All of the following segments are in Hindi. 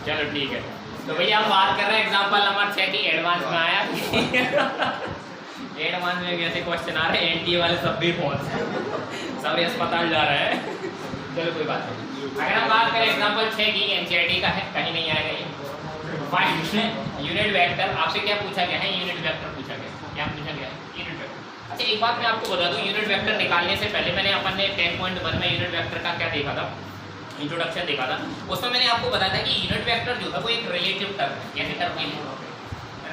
चलो ठीक है। तो भैया हम बात कर रहे हैं एग्जांपल नंबर 6 की। एडवांस में आया एडवांस में कैसे क्वेश्चन आ रहे हैं, एनटीए वाले सब भी पहुंच सब अस्पताल जा रहे हैं। चलो कोई बात नहीं। अगर हम बात करें एग्जांपल 6 की, एनसीईआरटी का है, कहीं नहीं आएगा ये। Find unit vector. आपसे क्या पूछा गया है? यूनिट वेक्टर पूछा गया। क्या पूछा गया है? Unit vector. अच्छा एक बात मैं आपको बता दूं, यूनिट वेक्टर निकालने से पहले मैंने अपन ने 10.1 में यूनिट वेक्टर का क्या देखा था, इंट्रोडक्शन देखा था। उसमें मैंने आपको बताया था कि यूनिट वेक्टर जो था वो एक रिलेटिव टर्म है। कैसे टर्म है?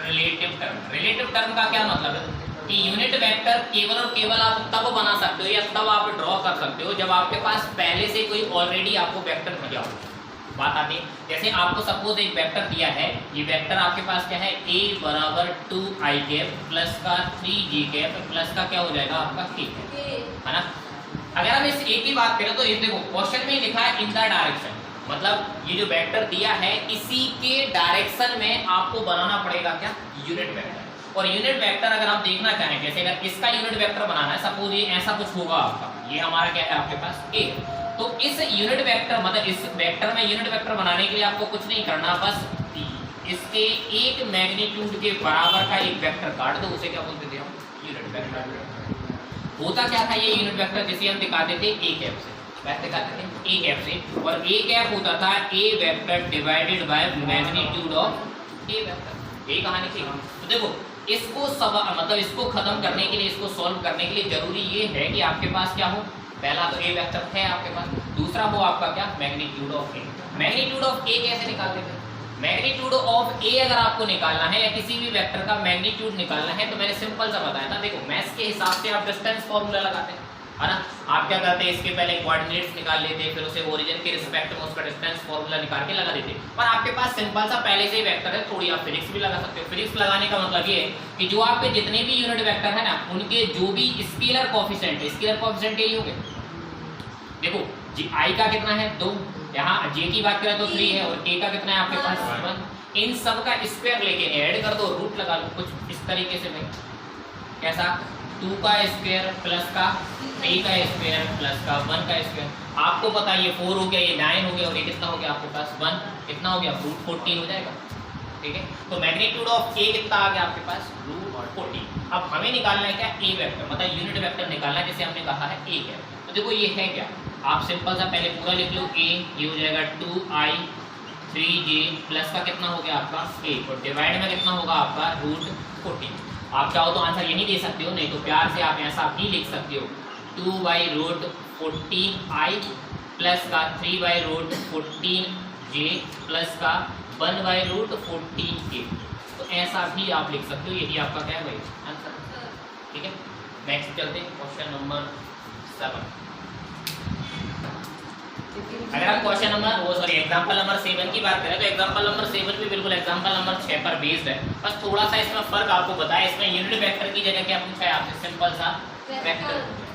Relative term. रिलेटिव टर्म का क्या मतलब है कि यूनिट वेक्टर केवल और केवल आप तब बना सकते हो या तब आप ड्रॉ कर सकते हो जब आपके पास पहले से कोई ऑलरेडी आपको वेक्टर दिया हो। बात आती है, जैसे आपको सपोज एक वेक्टर दिया है, ये वेक्टर आपके पास क्या है, a बराबर 2i कैप प्लस का 3j कैप प्लस का क्या हो जाएगा आपका k है ना। अगर हम इस a की बात करें तो ये देखो क्वेश्चन में लिखा है इन द डायरेक्शन, मतलब ये जो वेक्टर दिया है इसी के डायरेक्शन में आपको बनाना पड़ेगा क्या, यूनिट वेक्टर। और यूनिट वेक्टर अगर हम देखना चाहें, जैसे अगर इसका यूनिट वेक्टर बनाना है, सपोज ये ऐसा कुछ होगा आपका, ये हमारा क्या है आपके पास a, तो इस यूनिट वेक्टर मतलब इस वेक्टर में यूनिट वेक्टर बनाने के लिए आपको कुछ नहीं करना, बस इसके एक मैग्नीट्यूड के बराबर का एक वेक्टर काट दो, उसे क्या बोलते थे हम, यूनिट वेक्टर। होता क्या था ये यूनिट वेक्टर, जिसे हम दिखाते थे a कैप से, वैसे दिखाते थे a कैप से, और a कैप होता था a vector divided by magnitude of a vector. यही कहानी थी। तो देखो इसको सब मतलब इसको खत्म करने के लिए, इसको सॉल्व करने के लिए जरूरी ये है कि आपके पास क्या हो, पहला तो a वेक्टर है आपके पास, दूसरा हो आपका क्या, magnitude of a। Magnitude of a कैसे निकालते थे? मैग्नीट्यूड ऑफ a अगर आपको निकालना है या किसी भी वेक्टर का मैग्नीट्यूड निकालना है तो मैंने सिंपल सा बताया था। देखो मैथ्स के हिसाब से आप डिस्टेंस फॉर्मूला लगाते हैं, है ना। आप क्या करते हैं, इसके पहले कोऑर्डिनेट्स निकाल लेते, फिर उसे ओरिजिन के रिस्पेक्ट में उसका डिस्टेंस फॉर्मूला निकाल के लगा देते। पर आपके पास सिंपल सा पहले से ही वेक्टर है, थोड़ी आप फिजिक्स भी लगा सकते हो। फिजिक्स लगाने का मतलब ये है कि जो आपके जितने भी यूनिट वेक्टर है ना, उनके जो भी स्केलर कोएफिशिएंट है, स्केलर कोएफिशिएंट यही होंगे। देखो जी आई का कितना है 2, यहाँ जे की बात करें तो 3 है, और के का कितना है आपके पास 1। इन सब का स्क्वायर लेके ऐड कर दो, रूट लगा लो, कुछ इस तरीके से भाई। कैसा, 2 का स्क्वायर प्लस का 3 का स्क्वायर प्लस का 1 का स्क्वायर। आपको पता है ये 4 हो गया, ये 9 हो गया, और ये कितना हो गया आपके पास 1, कितना हो गया, रूट 14 हो जाएगा। ठीक है, तो मैग्नीट्यूड ऑफ a कितना आ गया आपके पास, रूट 14। अब हमें निकालना है क्या, a वेक्टर, मतलब यूनिट वेक्टर निकालना है, जैसे हमने कहा है a है। तो देखो ये है क्या, आप सिंपल सा पहले पूरा लिख लो, a ये हो जाएगा 2i 3j प्लस का कितना हो गया आपका 8, और डिवाइड में कितना होगा आपका रूट 14। आप चाहो तो आंसर यही दे सकते हो, नहीं तो प्यार से आप ऐसा भी लिख सकते हो, 2/√14i प्लस का 3/√14j प्लस का 1/√14k। तो ऐसा भी आप लिख सकते हो, यही आपका क्या है भाई आंसर। ठीक है, नेक्स्ट चलते हैं क्वेश्चन नंबर 7। अगर आप क्वेश्चन नंबर एग्जांपल नंबर 7 की बात करें तो एग्जांपल नंबर 7 भी बिल्कुल एग्जांपल नंबर 6 पर बेस्ड है, बस थोड़ा सा इसमें फर्क आपको बताया। इसमें यूनिट वेक्टर की जगह क्या पूछा है आपसे, सिंपल सा वेक्टर।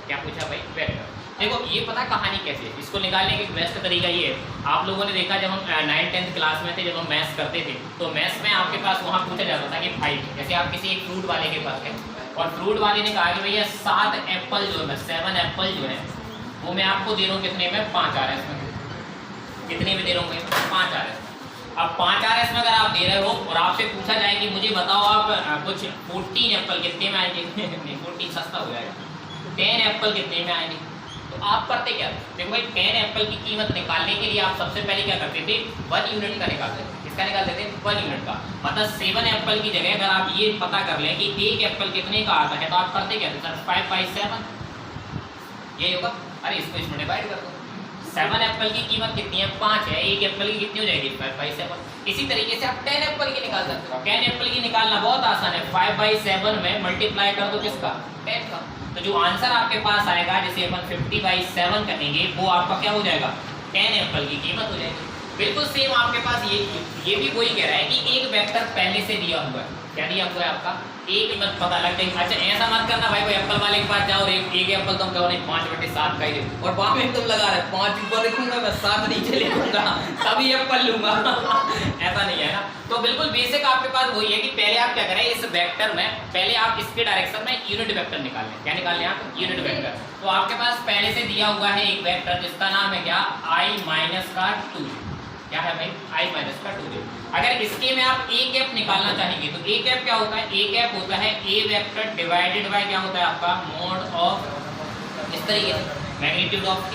क्या पूछा भाई, वेक्टर। देखो ये पता कहानी कैसे है, इसको निकालने का बेस्ट तरीका ये है, आप लोगों ने देखा जब हम 9th-10th क्लास में थे, जब हम मैथ्स करते थे, तो मैथ्स में आपके पास वहाँ पूछा जाता था कि भाई जैसे आप किसी एक फ्रूट वाले के पास गए और फ्रूट वाले ने कहा कि भैया 7 एप्पल जो है, 7 एप्पल जो है वो मैं आपको दे रहा हूँ कितने में, 5 RS में। कितने में दे रहा हूँ, 5 RS। अब 5 RS में अगर आप दे रहे हो और आपसे पूछा जाए कि मुझे बताओ आप कुछ 14 एप्पल कितने में आएंगे नहीं 14 सस्ता हो जाएगा, 10 एप्पल कितने में आएंगे। तो आप करते क्या, देखो भाई 10 एप्पल की कीमत निकालने के लिए आप सबसे पहले क्या करते थे, 1 यूनिट का निकालते थे। किसका निकालते थे, 1 यूनिट का। मतलब 7 एप्पल की जगह अगर आप ये पता कर लें कि 1 एप्पल कितने का आता है, तो आप करते क्या थे सर, 5/7 ये होगा। अरे इसको इसमें डिवाइड कर दो, 7 एप्पल की कीमत कितनी है, 5 है, 1 एप्पल की कितनी हो जाएगी, 5/7। इसी तरीके से आप 10 एप्पल की निकाल सकते हो। 10 एप्पल की निकालना बहुत आसान है, 5/7 में मल्टीप्लाई कर दो किसका, 10 का। तो जो आंसर आपके पास आएगा, जिसे अपन 50/7 कहेंगे, वो आपका क्या हो जाएगा, 10 एप्पल की कीमत हो जाएगी। बिल्कुल सेम आपके पास ये भी वही कह रहा है कि एक वेक्टर पहले से दिया हुआ है। क्या दिया हुआ है आपका, एक मत पता लग जाएगा। अच्छा ऐसा मत करना भाई, कोई एप्पल वाले के पास जाओ और एक एप्पल तुम कहो नहीं 5/7 का ही दे, और वहाँ में तुम लगा रहे 5 ऊपर लिखूंगा मैं 7 नीचे लिखूंगा तभी एप्पल लूंगा ऐसा नहीं है ना। तो बिल्कुल बेसिक आपके पास वही है कि पहले आप क्या करें, इस वेक्टर में पहले आप इसके डायरेक्शन में यूनिट वेक्टर निकाल लें। क्या निकाल लें आप, यूनिट वेक्टर। तो आपके पास पहले से दिया हुआ है एक वेक्टर जिसका नाम है क्या, i - का 2। क्या है भाई i माइनस का 2j। अगर इसके में आप a कैप निकालना चाहेंगे तो a कैप क्या होता है, a कैप होता है a वेक्टर डिवाइडेड बाय क्या होता है आपका मोड ऑफ, इस तरीके से मैग्नीट्यूड ऑफ a।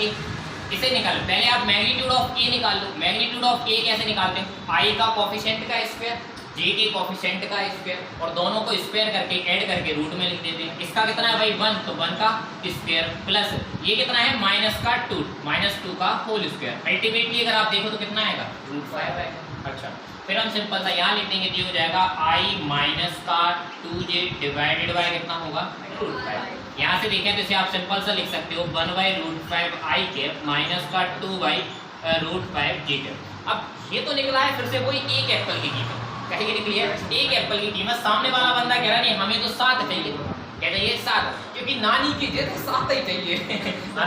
इसे निकाल, पहले आप मैग्नीट्यूड ऑफ a निकाल लो। मैग्नीट्यूड ऑफ a कैसे निकालते हैं, i का कोफिशिएंट का स्क्वायर j के कोफिशिएंट का स्क्वायर और दोनों को स्क्वायर करके ऐड करके रूट में लिख देते हैं। इसका कितना है भाई 1, तो 1 का स्क्वायर प्लस ये कितना है माइनस का 2, माइनस 2 का होल स्क्वायर। अल्टीमेटली अगर आप देखो तो कितना आएगा √5 आएगा। अच्छा फिर हम सिंपल सा यहाँ लिख देंगे, ये हो जाएगा i माइनस का 2j डिवाइडेड बाय कितना होगा √5। यहाँ से देखें तो इसे आप सिंपल सा लिख सकते हो 1/√5 i कैप माइनस का 2/√5 j कैप। अब ये तो निकला है फिर से वही एक एप्पल की कीमत, कहीं निकली है एक एप्पल की कीमत। सामने वाला बंदा कह रहा नहीं हमें तो 7 चाहिए, कहते ये 7 क्योंकि नानी की जिद 7 ही चाहिए है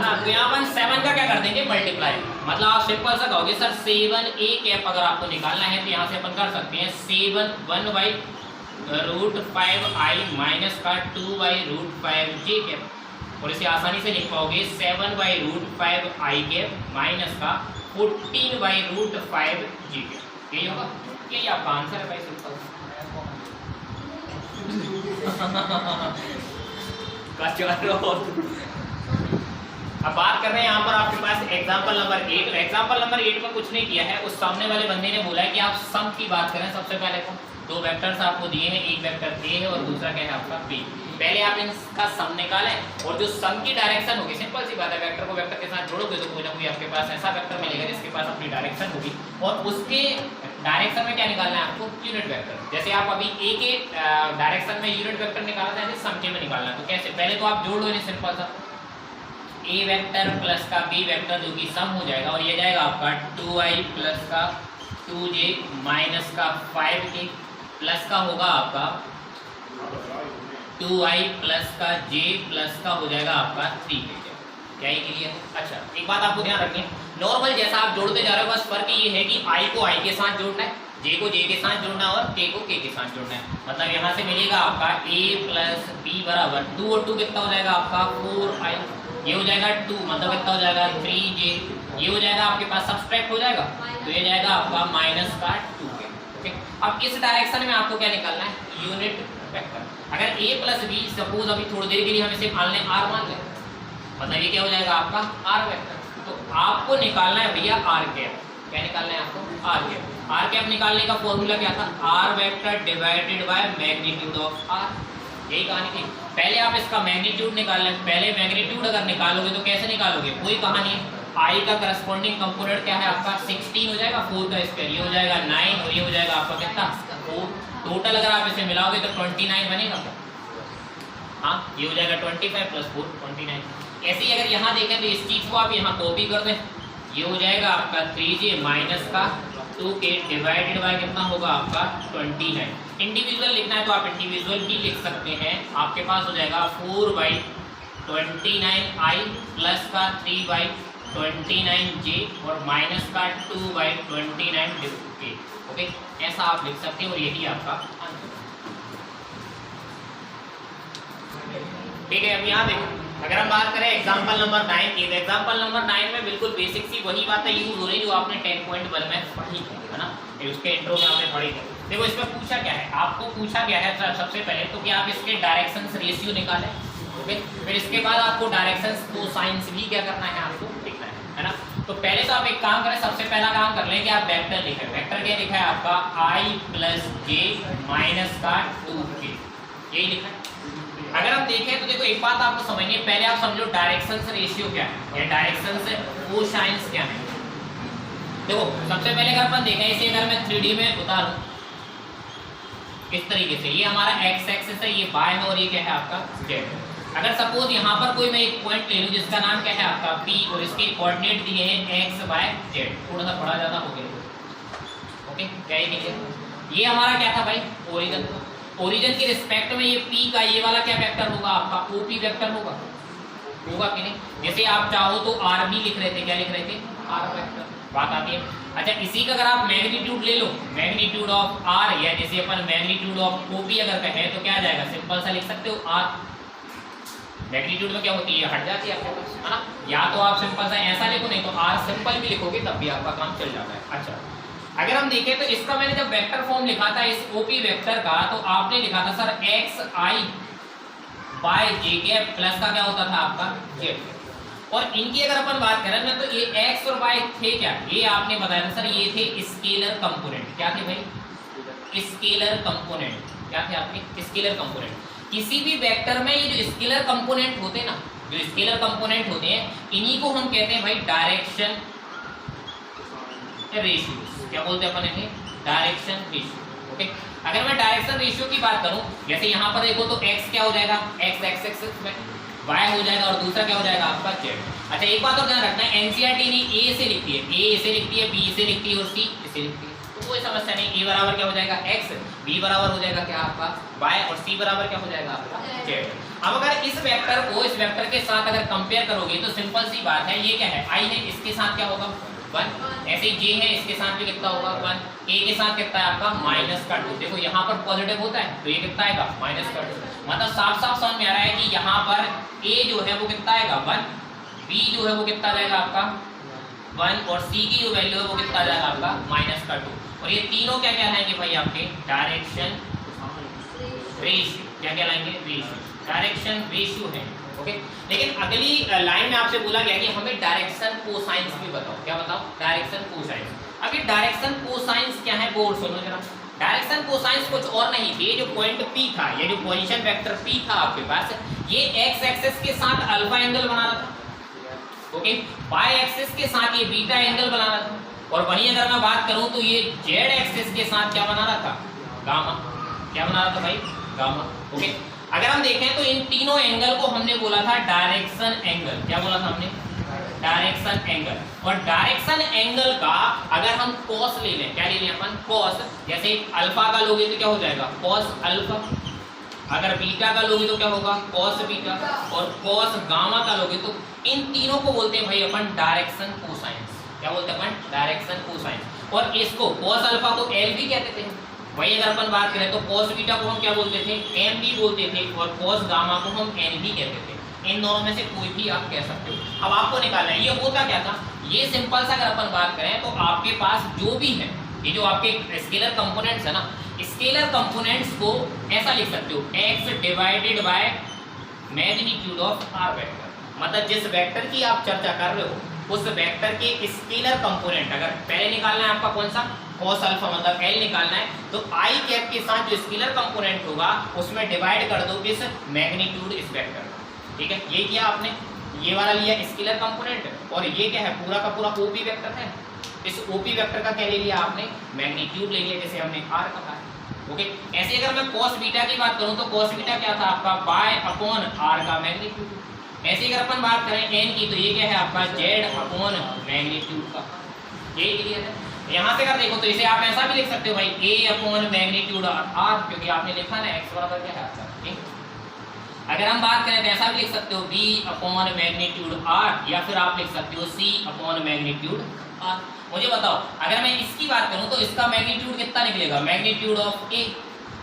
ना। तो यहाँ पर 7 का क्या कर देंगे मल्टीप्लाई, मतलब आप सिंपल सा कहोगे सर 7 a कैप अगर आपको निकालना है तो यहाँ से अपन कर सकते हैं 7 1/√5 i माइनस का 2/√5 j कैप और इसे आसानी से लिख पाओगे 7/√5 i कैप माइनस का 14/√5 j कैप। यही होगा, यही आपका आंसर है भाई सिंपल। अब बात कर रहे हैं यहाँ पर आपके पास एग्जांपल नंबर 8। एग्जांपल नंबर 8 में कुछ नहीं किया है, उस सामने वाले बंदे ने बोला है कि आप सम की बात करें। सबसे पहले तो दो वेक्टर्स आपको दिए हैं, एक वेक्टर a है और दूसरा क्या है आपका b। पहले आप इनका सम निकालें और जो सम की डायरेक्शन होगी, सिंपल सी बात है, वेक्टर को वेक्टर के साथ जोड़ोगे तो कोई ना कोई आपके पास ऐसा वेक्टर मिलेगा जिसके पास अपनी डायरेक्शन होगी और उसके डायरेक्शन में क्या निकालना है आपको यूनिट वेक्टर। जैसे आप अभी a के डायरेक्शन में यूनिट वेक्टर निकालना है, सम के में निकालना है तो कैसे, पहले तो आप जोड़ लो इन्हें सिंपल सा, a वेक्टर प्लस का b वेक्टर जो कि सम हो जाएगा और ये जाएगा आपका 2i प्लस का 2j माइनस का 5k प्लस का होगा आपका 2i प्लस का j प्लस का हो जाएगा आपका 3k। क्या ये क्लियर है? अच्छा एक बात आपको ध्यान रखनी है, नॉर्मल जैसा आप जोड़ते जा रहे हो बस फर्क ये है कि i को i के साथ जोड़ना है, j को j के साथ जोड़ना है और k को k के साथ जोड़ना है। मतलब यहाँ से मिलेगा आपका a प्लस b बराबर 2 और 2 कितना हो जाएगा आपका 4i, ये हो जाएगा 2 मतलब कितना हो जाएगा 3j, ये हो जाएगा आपके पास सब्सट्रैक्ट हो जाएगा तो ये जाएगा आपका माइनस का 2k। ओके अब इस डायरेक्शन में आपको क्या निकालना है यूनिट वेक्टर। अगर a प्लस b सपोज अभी थोड़ी देर के लिए हम इसे मान लें r मान लें, मतलब ये क्या हो जाएगा आपका r वेक्टर। तो आपको निकालना है भैया r कैप, क्या निकालना है आपको r कैप। r कैप निकालने का फॉर्मूला क्या था, r vector divided by magnitude of r, यही कहानी थी। पहले आप इसका मैग्नीट्यूड निकाल लें, पहले मैग्नीट्यूड अगर निकालोगे तो कैसे निकालोगे, कोई कहानी है, i का करस्पॉन्डिंग कंपोनेंट क्या है आपका 16 हो जाएगा, 4 का स्क्वायर ये हो जाएगा 9 और ये हो जाएगा आपका कितना 4। टोटल अगर आप इसे मिलाओगे तो 29 बनेगा। हाँ ये हो जाएगा 25 प्लस 4 29। ऐसे ही अगर यहाँ देखें तो इस चीज़ को आप यहाँ कॉपी कर दें, ये हो जाएगा आपका 3j माइनस का 2k डिवाइडेड बाय कितना होगा आपका 29। इंडिविजुअल लिखना है तो आप इंडिविजुअल भी लिख सकते हैं, आपके पास हो जाएगा 4/29i प्लस का 3/29j और माइनस का 2/29k। ओके ऐसा आप लिख सकते हैं और यही आपका आंसर। ठीक है अब यहाँ देखो अगर हम बात करें एग्जांपल नंबर 9 की, तो एग्जांपल नंबर 9 में बिल्कुल बेसिक सी वही बातें यूज हो रही जो आपने 10.1 में पढ़ी है ना, उसके इंट्रो में आपने पढ़ी थी। देखो इसमें पूछा क्या है, आपको पूछा गया है सबसे पहले तो कि आप इसके डायरेक्शंस रेशियो निकालें। ओके फिर इसके बाद आपको डायरेक्शंस को साइंस भी क्या करना है आपको लिखना है ना। तो पहले तो आप एक काम करें, सबसे पहला काम कर लें कि आप वेक्टर लिखें। वेक्टर क्या लिखा है आपका i प्लस j माइनस का 2k, यही लिखा है। अगर हम देखें तो देखो एक बात आपको समझनी है, पहले आप समझो डायरेक्शंस रेशियो क्या है या डायरेक्शंस कोसाइंस क्या है। देखो सबसे पहले अगर अपन देखें इसे, अगर मैं 3D में उतारूं इस तरीके से, ये हमारा x एक्सिस है, ये y है और ये क्या है आपका z। अगर सपोज यहाँ पर कोई मैं एक पॉइंट ले लूँ जिसका नाम क्या है आपका P और इसके कोऑर्डिनेट दिए हैं x y z, थोड़ा सा बड़ा ज़्यादा हो गया। ओके क्या ये ये हमारा क्या था भाई ओरिजिन। ओरिजिन के रिस्पेक्ट में ये P का ये वाला क्या वेक्टर होगा आपका OP वेक्टर होगा कि नहीं। जैसे आप चाहो तो RB लिख रहे थे, क्या लिख रहे थे R वेक्टर, बात आती है। अच्छा इसी का अगर आप मैग्नीट्यूड ले लो, मैग्नीट्यूड ऑफ R या जैसे अपन मैग्नीट्यूड ऑफ OP अगर कहें तो क्या आ जाएगा, सिंपल सा लिख सकते हो R। मैग्नीट्यूड में क्या होती है हट जाती है आपके पास है ना, या तो आप सिंपल सा ऐसा लिखो नहीं तो R सिंपल भी लिखोगे तब भी आपका काम चल जाता है। अच्छा अगर हम देखें तो इसका मैंने जब वेक्टर फॉर्म लिखा था इस ओपी वेक्टर का, तो आपने लिखा था sir x I by J cap plus का क्या होता था आपका जेड। और इनकी अगर अपन बात करें ना, तो ये एक्स और वाई थे क्या, ये आपने बताया था सर ये थे स्केलर कंपोनेंट। क्या थे भाई, स्केलर कंपोनेंट। क्या थे आपके स्केलर कंपोनेंट। किसी भी वेक्टर में ये जो स्केलर कंपोनेंट होते हैं ना, जो स्केलर कंपोनेंट होते हैं, इन्हीं को हम कहते हैं भाई डायरेक्शन रेशियो। क्या बोलते हैं अपन इन्हें, डायरेक्शन रेशियो। ओके, अगर मैं डायरेक्शन रेशियो की बात करूं, जैसे यहाँ पर देखो तो x क्या हो जाएगा, x एक्सिस में, y हो जाएगा और दूसरा क्या हो जाएगा आपका z। अच्छा एक बात और ध्यान रखना है, एनसीईआरटी ने a से लिखती है, a इसे लिखती है, b इसे लिखती है और c इसे लिखती है, तो कोई समस्या नहीं। a बराबर क्या हो जाएगा x, b बराबर हो जाएगा क्या आपका y और c बराबर क्या हो जाएगा आपका z। अब अगर इस वेक्टर को इस वेक्टर के साथ अगर कंपेयर करोगे तो सिंपल सी बात है, ये क्या है i है, इसके साथ क्या होगा 1, ऐसे j है, इसके साथ भी कितना होगा 1, a के साथ कितना है आपका -2। देखो यहाँ पर पॉजिटिव होता है तो ये कितना आएगा -2। मतलब साफ साफ समझ में आ रहा है कि यहाँ पर a जो है वो कितना आएगा 1, b जो है वो कितना जाएगा आपका 1 और c की जो वैल्यू है वो कितना जाएगा आपका -2। और ये तीनों क्या कहलाएंगे भाई आपके डायरेक्शन रेशियो। क्या कहलाएंगे, रेशियो, डायरेक्शन रेशियो है। ओके, लेकिन अगली लाइन में आपसे बोला गया कि हमें डायरेक्शन कोसाइंस भी बताओ। क्या बताओ, डायरेक्शन कोसाइंस। अब ये डायरेक्शन कोसाइंस क्या है वो सुनो जरा। डायरेक्शन कोसाइंस कुछ और नहीं, ये जो पॉइंट P था, ये जो पोजीशन वेक्टर P था आपके पास, ये x एक्सिस के साथ अल्फा एंगल बना रहा था। ओके, y एक्सिस के साथ ये बीटा एंगल बना रहा था। और वहीं अगर मैं बात करूं तो ये z एक्सिस के साथ क्या बना रहा था, गामा। क्या बना रहा था भाई, गामा। ओके, अगर हम देखें तो इन तीनों एंगल को हमने बोला था डायरेक्शन एंगल। क्या बोला था हमने, डायरेक्शन एंगल। और डायरेक्शन एंगल का अगर हम कॉस ले लें, क्या ले लें अपन, कॉस। जैसे अल्फा का लोगे तो क्या हो जाएगा कॉस अल्फा, अगर बीटा का लोगे तो क्या होगा कॉस बीटा, और कॉस गामा का लोगे तो इन तीनों को बोलते हैं भाई अपन डायरेक्शन कोसाइंस। क्या बोलते हैं अपन, डायरेक्शन कोसाइंस। और इसको कॉस अल्फा को एल भी कहते थे। वही अगर अपन बात करें तो कॉस बीटा को हम क्या बोलते थे, एम भी बोलते थे, और कॉस गामा को हम एन भी कहते थे। इन दोनों में से कोई भी आप कह सकते हो। अब आपको निकालना है, ये होता क्या था, ये सिंपल सा अगर अपन बात करें तो आपके पास जो भी है, ये जो आपके स्केलर कंपोनेंट्स है ना, स्केलर कंपोनेंट्स को ऐसा लिख सकते हो x divided by magnitude of r vector. मतलब जिस वेक्टर की आप चर्चा कर रहे हो उस वेक्टर के स्केलर कंपोनेंट अगर पहले निकालना है आपका कौन सा, cos अल्फा, मतलब l निकालना है, तो i कैप के साथ जो स्केलर कंपोनेंट होगा उसमें डिवाइड कर दो इस मैग्नीट्यूड इस वेक्टर का। ठीक है, ये किया आपने, ये वाला लिया स्केलर कंपोनेंट, और ये क्या है पूरा का पूरा ओपी वेक्टर है। इस ओपी वेक्टर का क्या ले लिया आपने, मैग्नीट्यूड ले लिया, जैसे हमने r कहा है। ओके, ऐसे अगर मैं cos बीटा की बात करूं तो cos बीटा क्या था आपका बाय अपॉन r का मैग्नीट्यूड। ऐसे अगर अपन बात करें n की तो ये क्या है आपका z अपॉन मैग्नीट्यूड का। ये क्लियर है। यहाँ से अगर देखो तो इसे आप ऐसा भी लिख सकते हो भाई a अपॉन मैग्नीट्यूड r, क्योंकि आपने लिखा ना x बराबर क्या है आपका। ठीक, अगर हम बात करें तो ऐसा भी लिख सकते हो b अपॉन मैग्नीट्यूड r, या फिर आप लिख सकते हो c अपॉन मैग्नीट्यूड r। मुझे बताओ अगर मैं इसकी बात करूं तो इसका मैग्नीट्यूड कितना निकलेगा, मैग्नीट्यूड ऑफ a।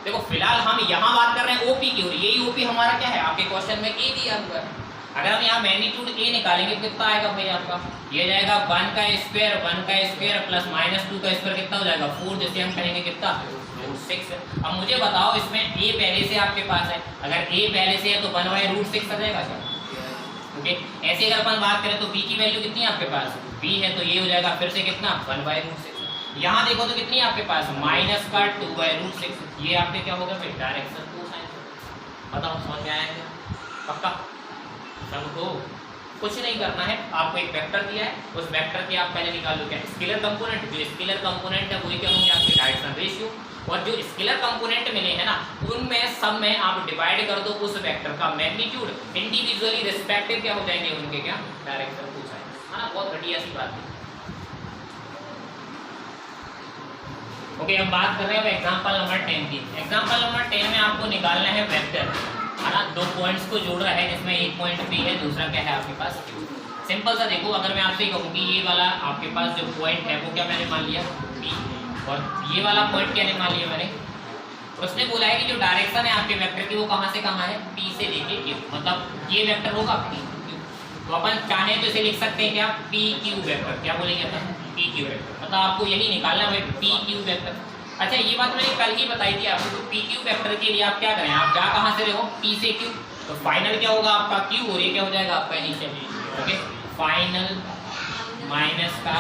देखो फिलहाल हम यहाँ बात कर रहे हैं ओपी की, और यही ओपी हमारा क्या है आपके क्वेश्चन में a दिया हुआ है। अगर हम यहाँ मैग्नीट्यूड a निकालेंगे तो कितना आएगा भाई आपका, ये जाएगा 1 का स्क्वायर प्लस -2 का स्क्वायर कितना हो जाएगा 4, जैसे हम करेंगे कितना 6। अब मुझे बताओ इसमें a पहले से आपके पास है, अगर a पहले से है तो 1/√6 आ जाएगा क्या। ओके, ऐसे अगर अपन बात करें तो b की वैल्यू कितनी है आपके पास, b है तो ये हो जाएगा फिर से कितना 1/√6। यहाँ देखो तो कितनी है आपके पास -2/√6। ये आपके क्या होगा फिर डायरेक्शन कोसाइन। बताओ समझ में आया क्या, पक्का सबको कुछ नहीं करना है, आपको एक वेक्टर दिया है, उस वेक्टर के आप पहले निकाल लो क्या स्केलर कंपोनेंट, जो स्केलर कंपोनेंट है वही क्या होंगे आपके डायरेक्शन रेशियो, और जो स्केलर कंपोनेंट मिले हैं ना उनमें सब में आप डिवाइड कर दो उस वेक्टर का मैग्नीट्यूड, इंडिविजुअली रिस्पेक्टिव क्या हो जाएंगे उनके क्या डायरेक्शन कोसाइन, है ना। बहुत घटिया सी बात है। ओके, हम बात कर रहे हैं एग्जांपल नंबर 10 की। एग्जांपल नंबर 10 में आपको निकालना है वेक्टर, है ना। दो पॉइंट्स को जोड़ रहा है जिसमें एक पॉइंट P है, दूसरा क्या है आपके पास Q। सिंपल सा देखो, अगर मैं आपसे कहूँ कि ये वाला आपके पास जो पॉइंट है वो क्या मैंने मान लिया P, और ये वाला पॉइंट क्या मान लिया मैंने, उसने बोला है कि जो डायरेक्शन है आपके वेक्टर की वो कहाँ से कहाँ है, P से लेके Q, मतलब ये वेक्टर होगा P Q। तो अपन चाहे तो इसे लिख सकते हैं क्या PQ वेक्टर, क्या बोलेंगे अपन पी क्यू वेक्टर, मतलब आपको यही निकालना है पी क्यू वेक्टर। अच्छा ये बात मैंने कल ही बताई थी आपको, तो पी क्यू वेक्टर के लिए आप क्या करें, आप जा कहाँ से रहे हो, पी से क्यू, तो फाइनल क्या होगा आपका क्यू और ये क्या हो जाएगा आपका इनिशियल। ओके, फाइनल माइनस का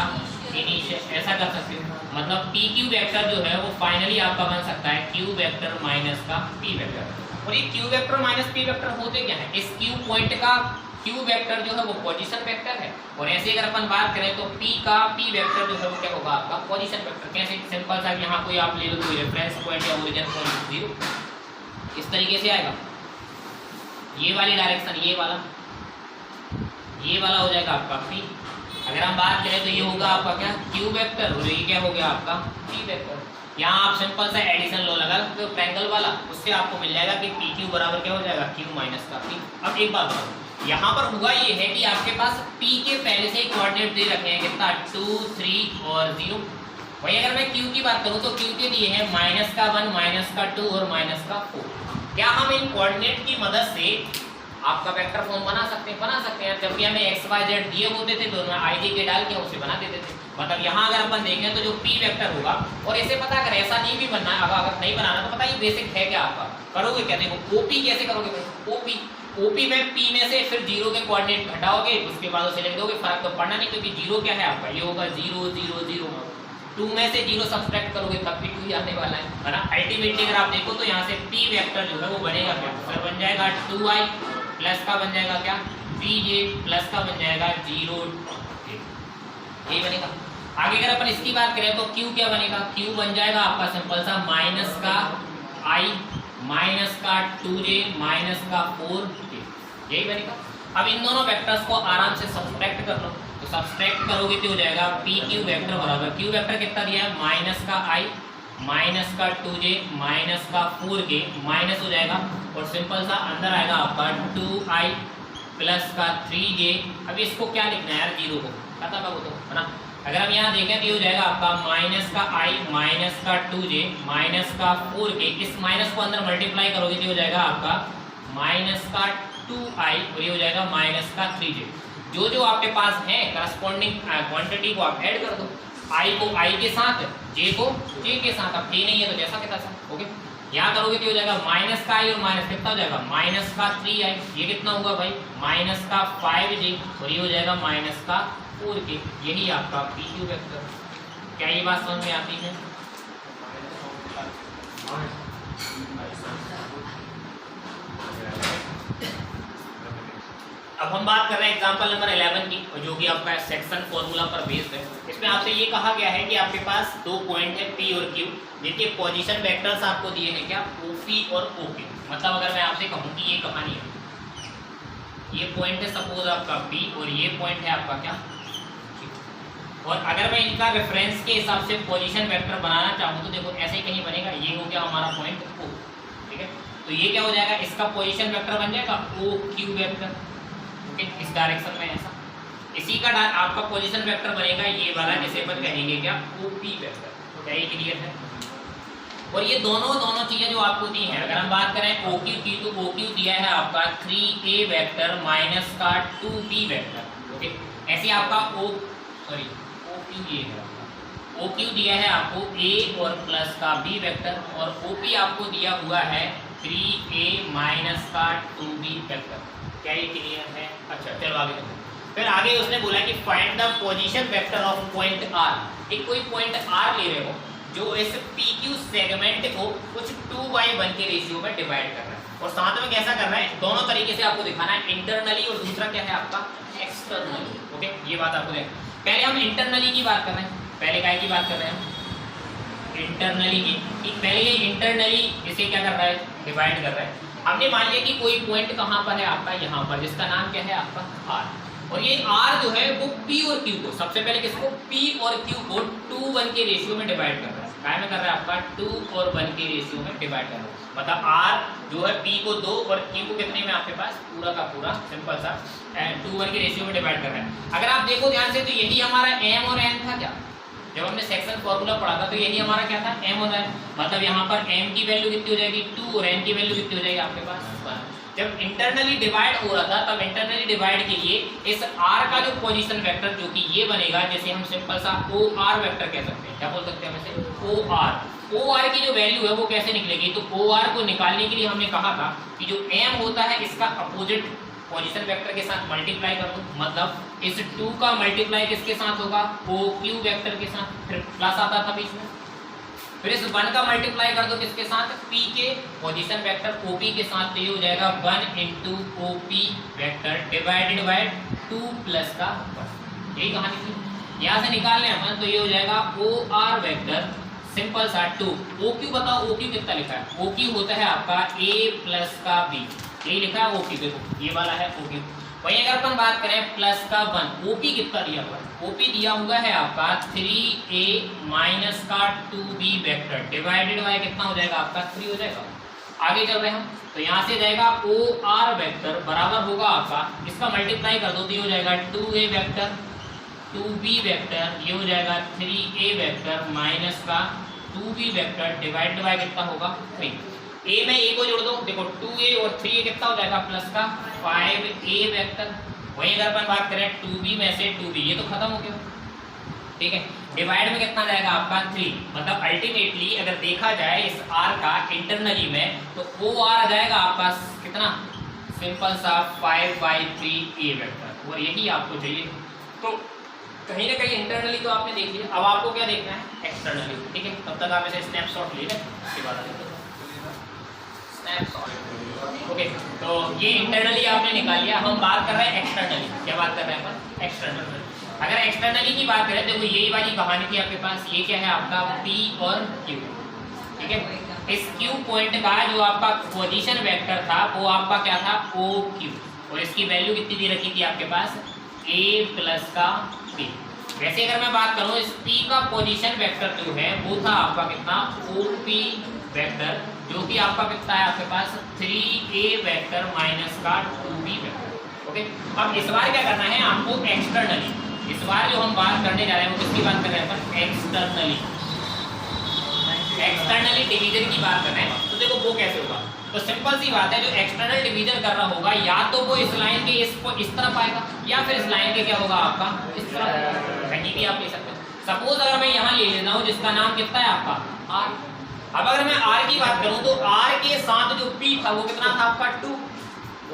इनिशियल, ऐसा कर सकते हो। मतलब पी क्यू वेक्टर जो है वो फाइनली आपका बन सकता है क्यू वेक्टर माइनस का पी वेक्टर। और ये Q vector minus P vector होते क्या है, इस क्यू पॉइंट का क्यू वेक्टर जो है वो पोजीशन वेक्टर है, और ऐसे अगर अपन बात करें तो पी का पी वेक्टर जो है वो क्या होगा आपका पोजीशन वेक्टर। कैसे, सिंपल सा, यहाँ कोई आप ले लो कोई रेफरेंस पॉइंट या ओरिजिन पॉइंट 0, इस तरीके से आएगा, ये वाली डायरेक्शन, ये वाला हो जाएगा आपका पी। अगर हम बात करें तो ये होगा आपका क्या क्यू वेक्टर, और ये क्या हो गया आपका पी वेक्टर। यहाँ आप सिंपल सा एडिशन लो लगा तो ट्रायंगल वाला, उससे आपको मिल जाएगा कि पी क्यू बराबर क्या हो जाएगा क्यू माइनस का पी। अब एक बात बताओ, यहाँ पर हुआ ये है कि आपके पास P के पहले से ही कोऑर्डिनेट दे रखे हैं कितना 2, 3 और 0। वही अगर मैं Q की बात करूँ तो Q के दिए हैं -1, -2 और -4। क्या हम इन कोऑर्डिनेट की मदद से आपका वेक्टर फॉर्म बना सकते हैं। जब भी हमें x y z दिए होते थे तो i j के डाल के उसे बना देते थे। मतलब यहाँ अगर अपन देखें तो जो P वेक्टर होगा, और इसे पता करें, ऐसा नहीं भी बनना, अगर नहीं बनाना तो पता ये बेसिक है क्या आपका, करोगे क्या, देखो OP कैसे करोगे, OP में P में से फिर 0 के कोऑर्डिनेट घटाओगे, उसके बाद उसे लिख दोगे, फर्क तो पड़ना नहीं, क्योंकि 0 क्या है आपका, ये होगा 0 0 0। 2 में से 0 सब्सट्रैक्ट करोगे तब भी 2 ही आने वाला है ना। अल्टीमेटली अगर आप देखो तो यहाँ से P वेक्टर जो है वो बनेगा क्या, फिर बन जाएगा 2i प्लस का बन जाएगा क्या pj प्लस का बन जाएगा 0, यही बनेगा। आगे अगर अपन इसकी बात करें तो Q क्या बनेगा, Q बन जाएगा आपका सिंपल सा माइनस का i माइनस का 2j माइनस का 4j, यही बनेगा। अब इन दोनों वेक्टर्स को आराम से सब्सट्रैक्ट कर लो, तो सब्सट्रैक्ट करोगे तो हो जाएगा पी क्यू वेक्टर बराबर, क्यू वेक्टर कितना दिया है माइनस का i माइनस का 2j माइनस का 4j, माइनस हो जाएगा और सिंपल सा अंदर आएगा आपका 2i प्लस का 3j। अब इसको क्या लिखना है यार, 0 को पता है वो तो है ना। अगर हम यहाँ देखें तो ये हो जाएगा आपका माइनस का i माइनस का 2j माइनस का 4k, इस माइनस को अंदर मल्टीप्लाई करोगे तो हो जाएगा आपका माइनस का 2i और ये हो जाएगा माइनस का 3j। जो जो आपके पास है करस्पॉन्डिंग क्वांटिटी को आप ऐड कर दो, i को i के साथ, j को j के साथ। अब j नहीं है तो जैसा के तैसा, ओके। यहाँ करोगे तो हो जाएगा माइनस का i और माइनस कितना हो जाएगा माइनस का 3i, ये कितना होगा भाई माइनस का 5j और ये हो जाएगा माइनस का 4k। यही आपका पी क्यू वेक्टर। क्या ये बात समझ में आती है? अब हम बात कर रहे हैं एग्जांपल नंबर 11 की, जो कि आपका सेक्शन फॉर्मूला पर बेस्ड है। इसमें आपसे ये कहा गया है कि आपके पास 2 पॉइंट है P और Q, जिनके पोजीशन वेक्टर्स आपको दिए हैं क्या OP और OQ। मतलब अगर मैं आपसे कहूँ कि ये कहानी है, ये पॉइंट है सपोज आपका P और ये पॉइंट है आपका क्या, और अगर मैं इनका रेफरेंस के हिसाब से पोजीशन वेक्टर बनाना चाहूँ तो देखो ऐसे ही कहीं बनेगा, ये हो गया हमारा पॉइंट O, ठीक है। तो ये क्या हो जाएगा, इसका पोजीशन वेक्टर बन जाएगा OQ वेक्टर, ओके, इस डायरेक्शन में ऐसा। इसी का आपका पोजीशन वेक्टर बनेगा ये वाला, जिसे अपन कहेंगे क्या OP वेक्टर। तो क्या ये क्लियर है? और ये दोनों चीजें जो आपको दी हैं, अगर हम बात करें OQ की तो OQ दिया है आपका 3a वेक्टर माइनस का 2b वेक्टर, ओके। ऐसे आपका OQ ये है आपका OQ दिया है आपको a और प्लस का b वेक्टर, और OP आपको दिया हुआ है 3a माइनस का 2b वेक्टर। क्या ये क्लियर है? अच्छा चलो आगे देखो। फिर आगे उसने बोला कि find the position vector of point R। एक कोई पॉइंट R ले रहे हो जो इस PQ सेगमेंट को कुछ 2/1 के रेशियो में डिवाइड कर रहा है, और साथ में कैसा कर रहा है, दोनों तरीके से आपको दिखाना है, इंटरनली और दूसरा क्या है आपका एक्सटर्नली, ओके। ये बात आपको देख, पहले हम इंटरनली की बात कर रहे हैं, पहले काय की बात कर रहे हैं इंटरनली की, कि पहले ये इंटरनली इसे क्या कर रहा है डिवाइड कर रहा है। हमने मान लिया कि कोई पॉइंट कहाँ पर है आपका, यहाँ पर, जिसका नाम क्या है आपका R, और ये R जो है वो P और Q को, सबसे पहले किसको P और Q को 2:1 के रेशियो में डिवाइड कर रहा है। काय में कर रहा है आपका 2 और 1 के रेशियो में डिवाइड कर रहा है। मतलब R जो है P को 2 और Q को कितने में आपके पास पूरा का पूरा सिंपल सा 2:1 के रेशियो में डिवाइड कर रहा है। अगर आप देखो ध्यान से तो यही हमारा M और N था क्या, जब हमने सेक्शन फॉर्मूला पढ़ा था तो यही हमारा क्या था M और N। मतलब यहाँ पर M की वैल्यू कितनी हो जाएगी 2 और N की वैल्यू कितनी हो जाएगी आपके पास 1। जब इंटरनली डिवाइड हो रहा था तब इंटरनली डिवाइड के लिए इस r का जो पोजीशन वेक्टर जो कि ये बनेगा, जैसे हम सिंपल सा OR वेक्टर कह सकते हैं। क्या बोल सकते हैं हम इसे? OR की जो वैल्यू है वो कैसे निकलेगी? तो OR को निकालने के लिए हमने कहा था कि जो m होता है इसका अपोजिट पोजीशन वेक्टर के साथ मल्टीप्लाई कर दो, मतलब इस 2 का मल्टीप्लाई किसके साथ होगा? OQ वेक्टर के साथ, फिर प्लस आता था बीच में, फिर इस 1 का मल्टीप्लाई कर दो किसके साथ? P के पोजीशन वेक्टर OP के साथ, तो ये हो जाएगा 1 into OP vector divided by 2 plus का 1। यही कहानी थी, यहाँ से निकालने अपन, तो ये हो जाएगा OR वेक्टर सिंपल सा 2। OQ बताओ, OQ कितना लिखा है? OQ होता है आपका A प्लस का B, यही लिखा है OQ, देखो ये वाला है OQ। वहीं अगर अपन बात करें प्लस का 1, OP कितना दिया हुआ है? OP दिया हुआ है आपका 3A माइनस का 2B वेक्टर डिवाइडेड बाय कितना हो जाएगा आपका? 3 हो जाएगा। आगे चल रहे हैं हम, तो यहाँ से जाएगा OR वेक्टर बराबर होगा आपका, इसका मल्टीप्लाई कर दो तो ये हो जाएगा 2A वेक्टर 2B वेक्टर, ये हो जाएगा 3A वेक्टर माइनस का 2B वेक्टर डिवाइडेड बाय कितना होगा? 3। A में A को जोड़ दो, देखो 2A और 3A कितना हो जाएगा? प्लस का 5A वेक्टर। वहीं अगर अपन बात करें 2B में से 2B, ये तो खत्म हो गया, ठीक है। डिवाइड में कितना जाएगा आपका? 3, मतलब अल्टीमेटली अगर देखा जाए इस R का इंटरनली में तो OR आ जाएगा आपका कितना? सिंपल सा 5/3A वेक्टर, और यही आपको चाहिए। तो कहीं ना कहीं इंटरनली तो आपने देख लिया, अब आपको क्या देखना है? एक्सटर्नली, ठीक है। तब तक आप इसे स्नैपशॉट ले लें, उसके बाद ओके। तो ये इंटरनली आपने निकाल लिया, हम बात कर रहे हैं एक्सटर्नली। क्या बात कर रहे हैं अपन? एक्सटर्नल। अगर एक्सटर्नली की बात करें तो यही वाली कहानी थी आपके पास, ये क्या है आपका? P और Q, ठीक है। इस Q पॉइंट का जो आपका पोजीशन वेक्टर था वो आपका क्या था? OQ, और इसकी वैल्यू कितनी दी रखी थी आपके पास? A प्लस का B। वैसे अगर मैं बात करूं इस P का पोजीशन वेक्टर जो है वो था आपका कितना? OP वेक्टर, जो कि आपका कितना है आपके पास? 3A वेक्टर माइनस का 2B वेक्टर। ओके, अब इस बार क्या करना है आपको? एक्सटर्नली। इस बार जो हम बात करने जा रहे हैं वो किसकी बात कर रहे हैं अपन? एक्सटर्नली। एक्सटर्नली डिवीजन की बात कर रहे हैं, तो देखो वो कैसे होगा? तो सिंपल सी बात है, जो एक्सटर्नल डिवीजन कर रहा होगा या तो वो इस लाइन के इस तरफ आएगा, या फिर इस लाइन के क्या होगा आपका? इस तरफ, कहीं भी आप ले सकते हो। सपोज अगर मैं यहाँ ले लेता हूँ जिसका नाम कितना है आपका? R। अब अगर मैं R की बात करूं तो R के साथ जो P था वो कितना था आपका? 2,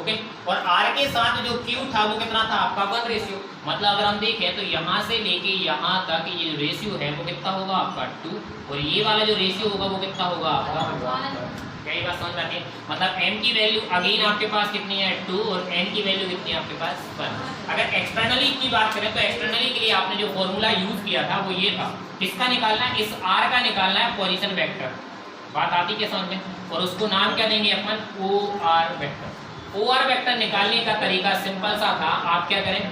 ओके। और R के साथ जो Q था वो कितना था आपका? 1 रेशियो। मतलब अगर हम देखें तो यहाँ से लेके यहाँ तक ये रेशियो है वो कितना होगा आपका? 2, और ये वाला जो रेशियो होगा वो कितना होगा आपका? 1। यही बात समझ आती है। मतलब m की वैल्यू अगेन आपके पास कितनी है? 2, और n की वैल्यू कितनी है आपके पास? 1। अगर एक्सटर्नली की बात करें तो एक्सटर्नली के लिए आपने जो फॉर्मूला यूज किया था वो ये था, किसका निकालना है? इस R का निकालना है पोजीशन वेक्टर। बात आती क्या समझ में? और उसको नाम क्या देंगे अपन? OR vector. OR वेक्टर निकालने का तरीका सिंपल सा था, आप क्या करें?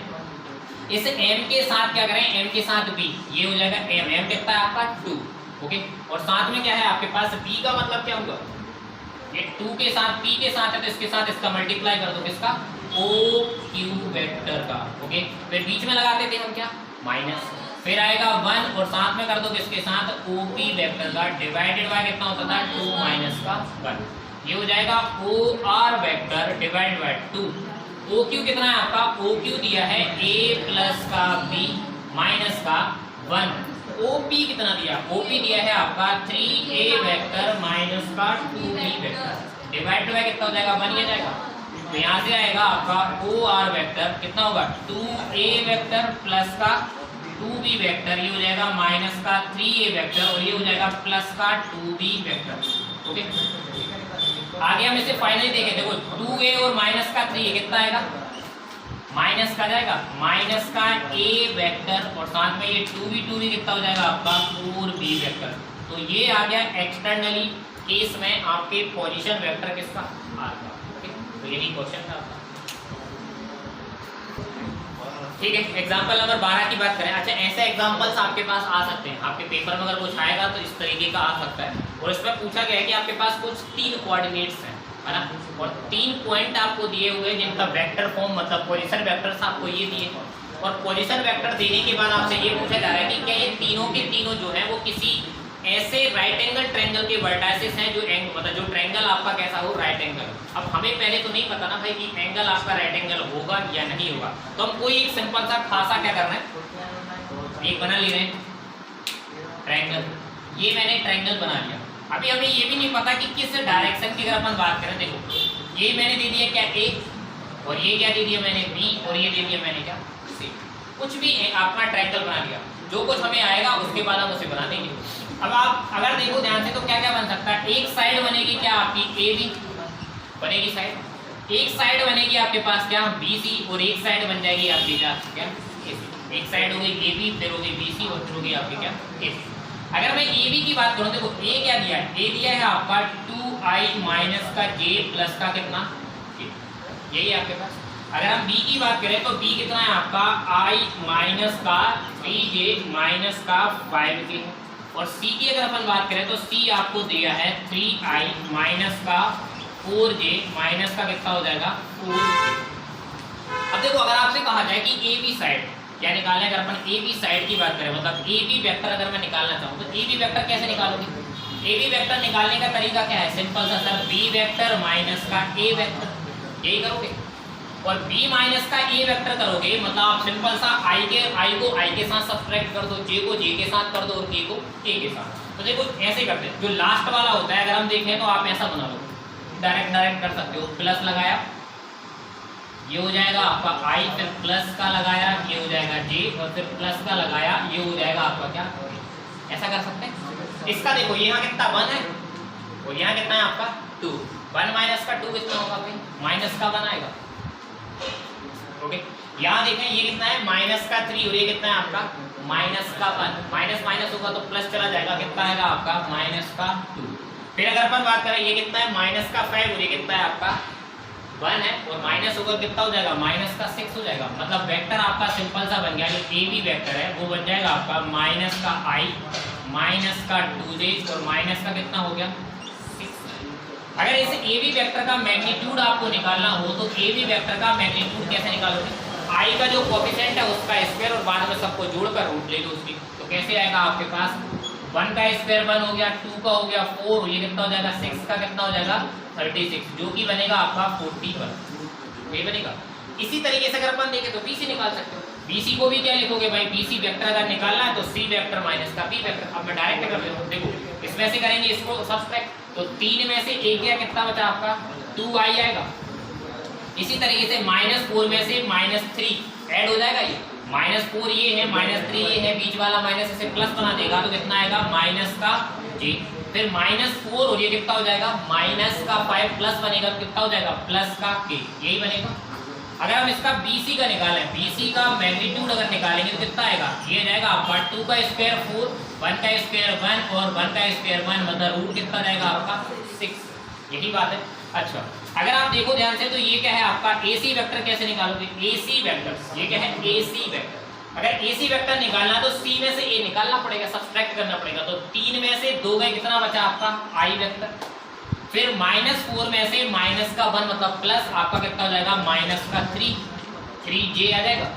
इस m के साथ क्या करें? m के साथ b, ये हो जाएगा m कितना है आपका? 2, ओके। और साथ में क्या है आपके पास? b का मतलब क्या होगा? ये 2 के साथ p के साथ है तो इसके साथ इसका मल्टीप्लाई कर दो, किसका? OQ वेक्टर का, ओके। फिर बीच में लगाते थे हम क्या? माइनस, फिर आएगा 1 और साथ में कर दो किसके साथ? OP वेक्टर का डिवाइडेड बाय कितना होता था? 2 माइनस का 1। ये हो जाएगा OR vector divided by 2। OQ कितना है आपका? OQ दिया है A प्लस का B माइनस का 1। OP कितना दिया? OP दिया है आपका 3A वेक्टर माइनस का 2B वेक्टर डिवाइडेड बाय कितना हो जाएगा? 1 ही जाएगा। तो यहाँ से आएगा आपका OR वेक्टर कितना होगा? 2A वेक्टर प्लस का 2B वेक्टर, ये हो जाएगा माइनस का 3A वेक्टर, और ये हो जाएगा प्लस का 2B वेक्टर, ओके। आगे हम इसे फाइनली देखें, देखो 2A और माइनस का 3A कितना आएगा? माइनस का जाएगा, माइनस का A वेक्टर, और साथ में ये 2B कितना हो जाएगा आपका? 4B vector. तो ये आ गया एक्सटर्नली केस में आपके पोजीशन वेक्टर किसका? R का, ओके। तो यही क्वेश्चन था आपका, ठीक है। एग्जाम्पल नंबर 12 की बात करें। अच्छा, ऐसे एग्जाम्पल्स आपके पास आ सकते हैं, आपके पेपर में अगर कुछ आएगा तो इस तरीके का आ सकता है। और इसमें पूछा गया है कि आपके पास कुछ 3 कोऑर्डिनेट्स हैं, है ना, और 3 पॉइंट आपको दिए हुए जिनका वेक्टर फॉर्म मतलब पोजीशन वेक्टर्स आपको ये दिए, और पोजीशन वेक्टर देने के बाद आपसे ये पूछा जा रहा है कि क्या ये तीनों के तीनों जो है वो किसी ऐसे राइट एंगल ट्रायंगल के वर्टाइसेस हैं जो मतलब जो ट्रायंगल आपका कैसा हो, राइट एंगल। अब हमें पहले तो नहीं पता ना भाई कि एंगल आपका राइट एंगल होगा या नहीं होगा, तो हम कोई एक सिंपल सा खासा क्या करना है, एक बना ले रहे हैं ट्रायंगल। ये मैंने ट्रायंगल बना लिया। अभी हमें ये भी नहीं पता कि किस डायरेक्शन की अगर अपन बात करें, देखो ये मैंने दे दिया क्या ए, और ये क्या दे दिया मैंने बी, और ये दे दिया मैंने क्या सी। कुछ भी अपना ट्रायंगल बना लिया, जो कुछ हमें आएगा उसके बाद हम उसे बना देंगे। अब आप अगर देखो ध्यान से तो क्या क्या बन सकता है, एक साइड बनेगी क्या आपकी ए बी बनेगी साइड, एक साइड बनेगी आपके पास क्या बी सी, और एक साइड बन जाएगी आपकी क्या ए सी। एक साइड हो गई ए बी, फिर हो गई बी सी, और फिर हो गई आपकी क्या ए सी। अगर मैं ए बी की बात करूं, देखो ए क्या दिया है, ए दिया है आपका 2i माइनस का j प्लस का कितना, यही है आपके पास। अगर हम b की बात करें तो b कितना है आपका i माइनस का 3j माइनस का 5j, और c की अगर अपन बात करें तो c आपको दिया है 3i माइनस का 4j माइनस का कितना हो जाएगा 4j। अब देखो अगर आपसे कहा जाए कि ए बी साइड क्या निकालना है, अगर अपन ए बी साइड की बात करें, मतलब ए बी वेक्टर अगर मैं निकालना चाहूँ तो ए बी वेक्टर कैसे निकालोगे, ए बी वेक्टर निकालने का तरीका क्या है, सिंपल सा सर बी वेक्टर माइनस का ए वेक्टर, यही करोगे। और b माइनस का a वेक्टर करोगे, मतलब आप सिंपल सा i को i के साथ सब्ट्रैक्ट कर दो, j को j के साथ कर दो, और k को k के साथ। तो देखो ऐसे करते हैं, जो लास्ट वाला होता है अगर हम देखें तो आप ऐसा बना लो, डायरेक्ट कर सकते हो, प्लस लगाया ये हो जाएगा आपका i, फिर प्लस का लगाया ये हो जाएगा j, और फिर प्लस का लगाया ये हो जाएगा आपका क्या, ऐसा कर सकते हैं। इसका देखो यहाँ कितना 1 है, और यहाँ कितना है आपका 2, 1 माइनस का 2 कितना होगा भाई, माइनस का 1 आएगा। ओके, यहाँ देखें ये कितना है माइनस का 3, और ये कितना है आपका माइनस का 1, माइनस माइनस होगा तो प्लस चला जाएगा, कितना आएगा आपका माइनस का 2। फिर अगर अपन बात करें ये कितना है माइनस का 5, और ये कितना है आपका 1 है, और माइनस होकर कितना हो जाएगा माइनस का 6 हो जाएगा। मतलब वेक्टर आपका सिंपल सा बन गया, जो ए बी वेक्टर है वो बन जाएगा आपका माइनस का i माइनस का 2j, और माइनस का कितना हो गया 6। अगर इसे ए बी वेक्टर का मैग्नीट्यूड आपको निकालना हो तो ए बी वेक्टर का मैग्नीट्यूड कैसे निकालोगे, i का जो कोएफिशिएंट है उसका स्क्वायर, और बाद में सबको जोड़कर रूट ले लो उसकी, तो कैसे आएगा आपके पास 1 का स्क्वायर 1 हो गया, 2 का हो गया 4, ये कितना हो जाएगा 6 का कितना हो जाएगा 36, जो कि बनेगा आपका 41, ये बनेगा। इसी तरीके से अगर अपन देखें तो BC निकाल सकते हो, BC को भी क्या लिखोगे भाई, BC वेक्टर अगर निकालना है तो C वेक्टर माइनस का B वेक्टर। अब मैं डायरेक्ट कर लेता हूं, देखो इसमें से करेंगे इसको सब्ट्रैक्ट, तो 3 में से 1 गया, कितना बचा आपका 2i आएगा। इसी तरीके से -4 में से -3 ऐड हो जाएगा, ये -4 ये है, -3 ये है, बीच वाला माइनस इसे प्लस बना देगा तो कितना आएगा माइनस का j, फिर -4 और ये कितना हो जाएगा माइनस का 5 प्लस बनेगा तो कितना हो जाएगा प्लस का k, यही बनेगा। अगर हम इसका BC का निकालें, BC का मैग्नीट्यूड अगर निकालेंगे तो कितना आएगा, ये जाएगा आपका 2 का स्क्वायर 4, 1 का स्क्वायर 1, और 1 का स्क्वायर 1, मतलब रूट कितना जाएगा आपका 6, यही बात है। अच्छा अगर आप देखो ध्यान से तो ये क्या है आपका AC वेक्टर, कैसे निकालोगे AC वेक्टर, ये क्या है AC वेक्टर। अगर AC वेक्टर निकालना तो C में से A निकालना पड़ेगा, सब्ट्रैक्ट करना पड़ेगा, तो 3 में से 2 गए, कितना बचा आपका I वेक्टर। फिर -4 में से माइनस का 1 मतलब प्लस, आपका कितना हो जाएगा माइनस का 3j आ जाएगा।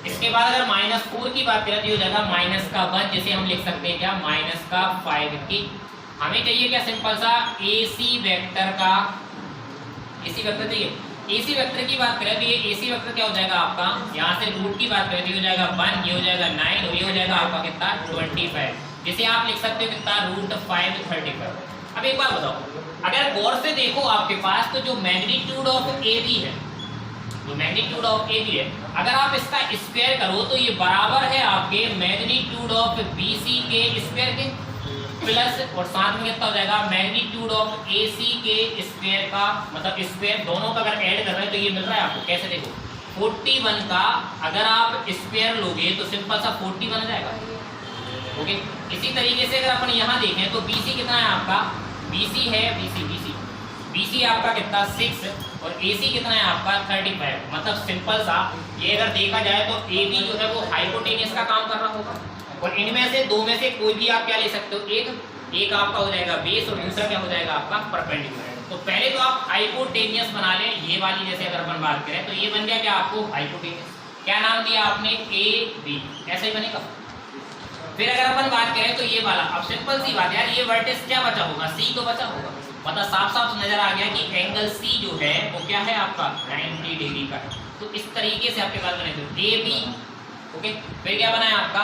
इसके बाद अगर -4 की बात करें तो ये हो जाएगा माइनस का 1, जिसे हम लिख सकते हैं क्या माइनस का 5k। हमें चाहिए क्या सिंपल सा AC वेक्टर का, AC वेक्टर चाहिए। AC वेक्टर की बात करें तो ये AC वेक्टर क्या हो जाएगा आपका, यहाँ से रूट की बात करें तो ये हो जाएगा 1, ये हो जाएगा 9, और ये हो जाएगा आपका कितना 25, जिसे आप लिख सकते हो कितना √5 35। अब एक बार बताओ, अगर गौर से देखो आपके पास तो जो मैग्नीट्यूड ऑफ AB है, जो मैग्नीट्यूड ऑफ AB है, अगर आप इसका स्क्वायर करो तो ये बराबर है आपके मैग्नीट्यूड ऑफ BC के स्क्वायर के, प्लस और साथ में कितना हो जाएगा मैग्नीट्यूड ऑफ AC के स्क्वायर का, मतलब स्क्वायर दोनों का अगर ऐड कर रहे हैं तो ये मिल रहा है आपको। कैसे देखो 41 का अगर आप स्क्वायर लोगे तो सिंपल सा 40 बन जाएगा। ओके, इसी तरीके से अगर अपन यहाँ देखें तो BC कितना है आपका, BC है BC आपका कितना 6, और AC कितना है आपका 35। मतलब सिंपल सा ये अगर देखा जाए तो AB जो है वो हाइपोटेनियस का काम कर रहा होगा, और इनमें से दो में से कोई भी आप क्या ले सकते हो, एक आपका हो जाएगा बेस और दूसरा क्या हो जाएगा आपका परपेंडिकुलर। तो पहले तो आप हाइपोटेनियस बना लें, ये वाली जैसे अगर अपन बात करें तो ये बन गया क्या आपको हाइपोटेनियस। क्या नाम दिया आपने AB, ऐसा ही बनेगा। फिर अगर अपन बात करें तो ये वाला, अब सिंपल सी बात यार, ये वर्टेक्स क्या बचा होगा, सी तो बचा होगा, मतलब साफ साफ नजर आ गया कि एंगल सी जो है वो क्या है आपका 90 डिग्री का है। तो इस तरीके से आपके पास बने थे ए बी, ओके। फिर क्या बना है आपका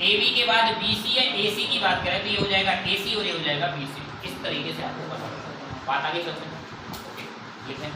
ए बी के बाद बी सी है, ए सी की बात करें तो ये हो जाएगा ए सी और ये हो जाएगा बी सी। इस तरीके से आपको बता, बात आ गई सबसे, ओके ठीक है।